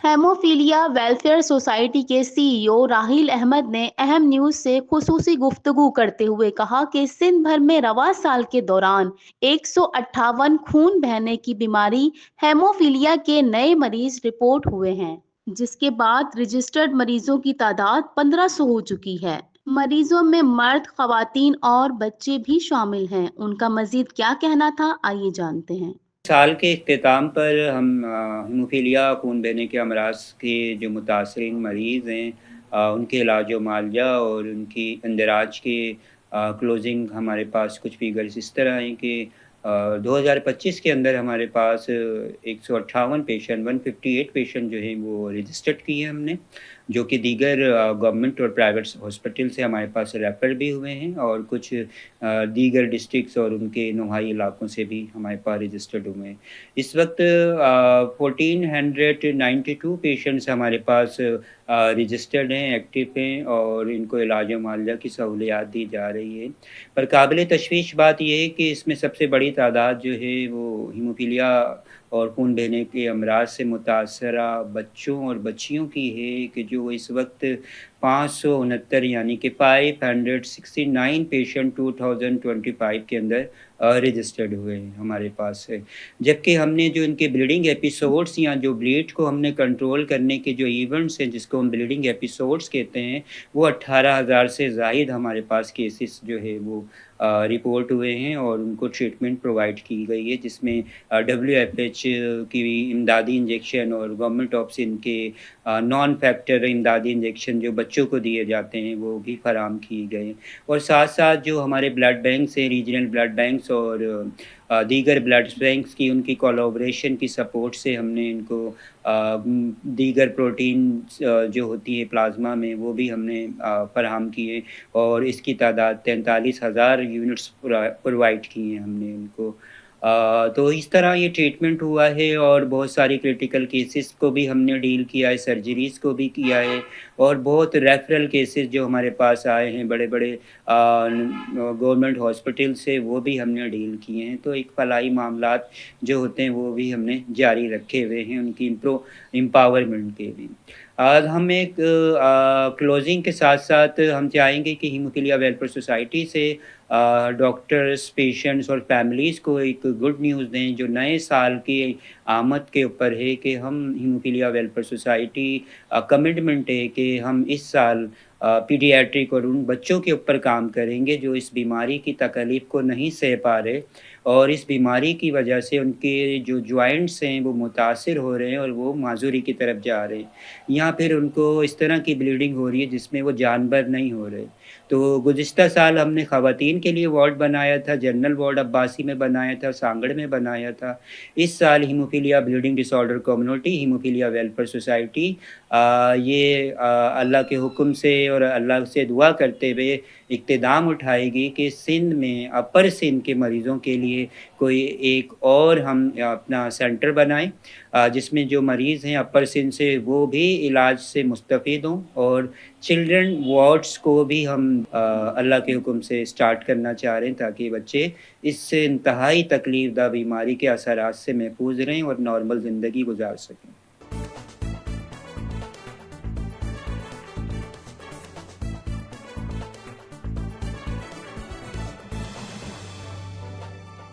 Haemophilia welfare society के CEO Rahil Ahmad ने अहम न्यूज से खुसूसी गुफ्तगू करते हुए कहा कि सिंध भर में रवा साल के दौरान 158 खून बहने की बीमारी हेमोफीलिया के नए मरीज रिपोर्ट हुए हैं, जिसके बाद रजिस्टर्ड मरीजों की तादाद 1500 हो चुकी है। मरीजों में मर्द, खवातीन और बच्चे भी शामिल हैं। उनका मजीद क्या कहना था, आइए जानते हैं। साल के इख्तिताम पर हम हीमोफीलिया खून बहने के अमराज के जो मुतासरीन मरीज़ हैं उनके इलाज मुआवजा और उनकी इंदराज के क्लोजिंग हमारे पास कुछ फिगर्स इस तरह हैं कि 2025 के अंदर हमारे पास 158 पेशेंट 158 पेशेंट जो हैं वो रजिस्टर्ड किए हैं हमने, जो कि दीगर गवर्नमेंट और प्राइवेट हॉस्पिटल से हमारे पास रेफ़र भी हुए हैं और कुछ दीगर डिस्ट्रिक्ट्स और उनके नुहाई इलाकों से भी हमारे पास रजिस्टर्ड हुए हैं। इस वक़्त 1492 पेशेंट्स हमारे पास रजिस्टर्ड हैं, एक्टिव हैं और इनको इलाज मुआवजा की सहूलियात दी जा रही है। पर काबिल तशवीश बात ये है कि इसमें सबसे बड़ी तादाद जो है वो हीमोफीलिया और खून बहने के अमराज से मुतासरा बच्चों और बच्चियों की है कि जो इस वक़्त 569 यानी कि 569 पेशेंट 2025 के अंदर रजिस्टर्ड हुए हैं हमारे पास है। जबकि हमने जो इनके ब्लीडिंग एपिसोड्स या जो ब्लीड को हमने कंट्रोल करने के जो इवेंट्स हैं जिसको हम ब्लीडिंग एपिसोड्स कहते हैं, वो 18,000 से ज़ायद हमारे पास केसेस जो है वो रिपोर्ट हुए हैं और उनको ट्रीटमेंट प्रोवाइड की गई है, जिसमें WFH की इमदादी इंजेक्शन और गवर्नमेंट ऑफ सिंध के नॉन फैक्टर इमदादी इंजेक्शन जो बच्चों को दिए जाते हैं वो भी फराहम किए गए। और साथ-साथ जो हमारे ब्लड बैंक्स हैं, रीजनल ब्लड बैंक्स और दीगर ब्लड बैंक्स की उनकी कोलैबोरेशन की सपोर्ट से हमने इनको दीगर प्रोटीन जो होती है प्लाज़्मा में वो भी हमने फराहम किए और इसकी तादाद 43,000 यूनिट्स प्रोवाइड किए हैं हमने इनको। तो इस तरह ये ट्रीटमेंट हुआ है और बहुत सारी क्रिटिकल केसेस को भी हमने डील किया है, सर्जरीज़ को भी किया है और बहुत रेफ़रल केसेस जो हमारे पास आए हैं बड़े-बड़े गवर्नमेंट हॉस्पिटल से वो भी हमने डील किए हैं। तो एक फलाही मामलात जो होते हैं वो भी हमने जारी रखे हुए हैं उनकी एम्पावरमेंट के लिए। आज हम एक क्लोज़िंग के साथ-साथ हम चाहेंगे कि हीमोफीलिया वेलफेयर सोसाइटी से डॉक्टर्स, पेशेंट्स और फैमिलीज़ को एक गुड न्यूज़ दें जो नए साल की आमद के ऊपर है कि हम हीमोफीलिया वेलफेयर सोसाइटी कमिटमेंट है कि हम इस साल पीडियाट्रिक और उन बच्चों के ऊपर काम करेंगे जो इस बीमारी की तकलीफ़ को नहीं सह पा रहे और इस बीमारी की वजह से उनके जो जॉइंट्स हैं वो मुतासिर हो रहे हैं और वो माज़ूरी की तरफ जा रहे हैं या फिर उनको इस तरह की ब्लीडिंग हो रही है जिसमें वो जानवर नहीं हो रहे। तो गुज़िश्ता साल हमने ख़वातीन के लिए वार्ड बनाया था, जनरल वार्ड अब्बासी में बनाया था, सांगड़ में बनाया था। इस साल haemophilia bleeding disorder community haemophilia welfare society ये अल्लाह के हुक्म से और अल्लाह से दुआ करते हुए इक़्तिदाम उठाएगी कि सिंध में अपर सिंध के मरीज़ों के लिए कोई एक और हम अपना सेंटर बनाएँ जिसमें जो मरीज़ हैं अपर सिंध से वो भी इलाज से मुस्तफ़ीद हों और चिल्ड्रन वार्ड्स को भी हम अल्लाह के हुक्म से स्टार्ट करना चाह रहे हैं ताकि बच्चे इससे इंतहाई तकलीफ़ दा बीमारी के असरात से महफूज़ रहें और नॉर्मल ज़िंदगी गुज़ार सकें।